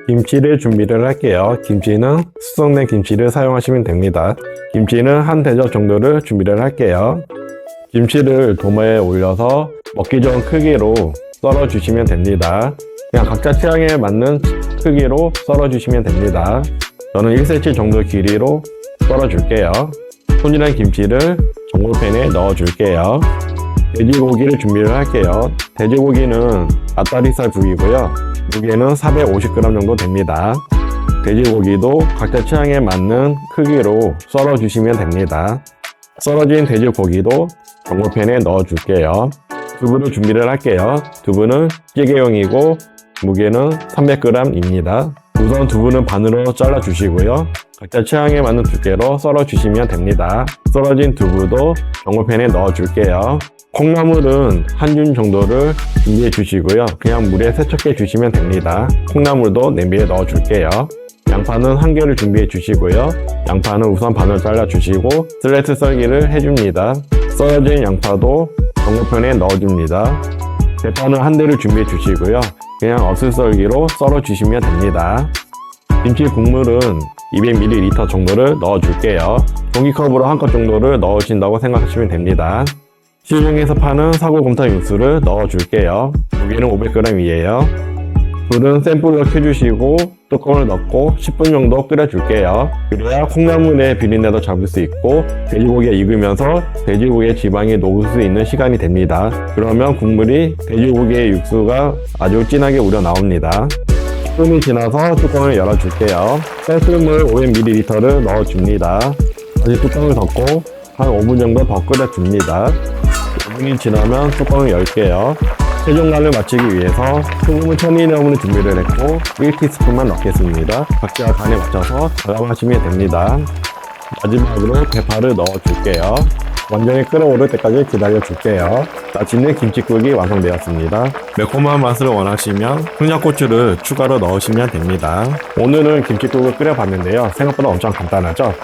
김치를 준비를 할게요. 김치는 숙성된 김치를 사용하시면 됩니다. 김치는 한 대접 정도를 준비를 할게요. 김치를 도마에 올려서 먹기 좋은 크기로 썰어 주시면 됩니다. 그냥 각자 취향에 맞는 크기로 썰어 주시면 됩니다. 저는 1cm 정도 길이로 썰어 줄게요. 손질한 김치를 전골팬에 넣어 줄게요. 돼지고기를 준비를 할게요. 돼지고기는 앞다리살 부위고요. 무게는 450g 정도 됩니다. 돼지고기도 각자 취향에 맞는 크기로 썰어 주시면 됩니다. 썰어진 돼지고기도 전골팬에 넣어 줄게요. 두부를 준비를 할게요. 두부는 찌개용이고 무게는 300g입니다. 우선 두부는 반으로 잘라 주시고요. 각자 취향에 맞는 두께로 썰어 주시면 됩니다. 썰어진 두부도 전골팬에 넣어 줄게요. 콩나물은 한 줌 정도를 준비해 주시고요. 그냥 물에 세척해 주시면 됩니다. 콩나물도 냄비에 넣어 줄게요. 양파는 한 개를 준비해 주시고요. 양파는 우선 반을 잘라 주시고 슬라이스 썰기를 해줍니다. 썰어진 양파도 전골팬에 넣어줍니다. 대파는 한 대를 준비해 주시고요. 그냥 어슷썰기로 썰어 주시면 됩니다. 김치 국물은 200ml 정도를 넣어 줄게요. 종이컵으로 한 컵 정도를 넣으신다고 생각하시면 됩니다. 시중에서 파는 사골곰탕 육수를 넣어 줄게요. 무게는 500g이에요. 불은 센 불로 켜주시고 뚜껑을 넣고 10분 정도 끓여줄게요. 그래야 콩나물의 비린내도 잡을 수 있고 돼지고기가 익으면서 돼지고기의 지방이 녹을 수 있는 시간이 됩니다. 그러면 국물이 돼지고기의 육수가 아주 진하게 우러나옵니다. 10분이 지나서 뚜껑을 열어줄게요. 쌀뜨물 500ml를 넣어줍니다. 다시 뚜껑을 덮고 한 5분 정도 더 끓여줍니다. 5분이 지나면 뚜껑을 열게요. 최종 간을 맞추기 위해서 소금은 1000mg을 준비를 했고 1티스푼만 넣겠습니다. 각자 간에 맞춰서 절감하시면 됩니다. 마지막으로 대파를 넣어줄게요. 완전히 끓어오를 때까지 기다려줄게요. 맛있는 김치국이 완성되었습니다. 매콤한 맛을 원하시면 청양고추를 추가로 넣으시면 됩니다. 오늘은 김치국을 끓여봤는데요. 생각보다 엄청 간단하죠?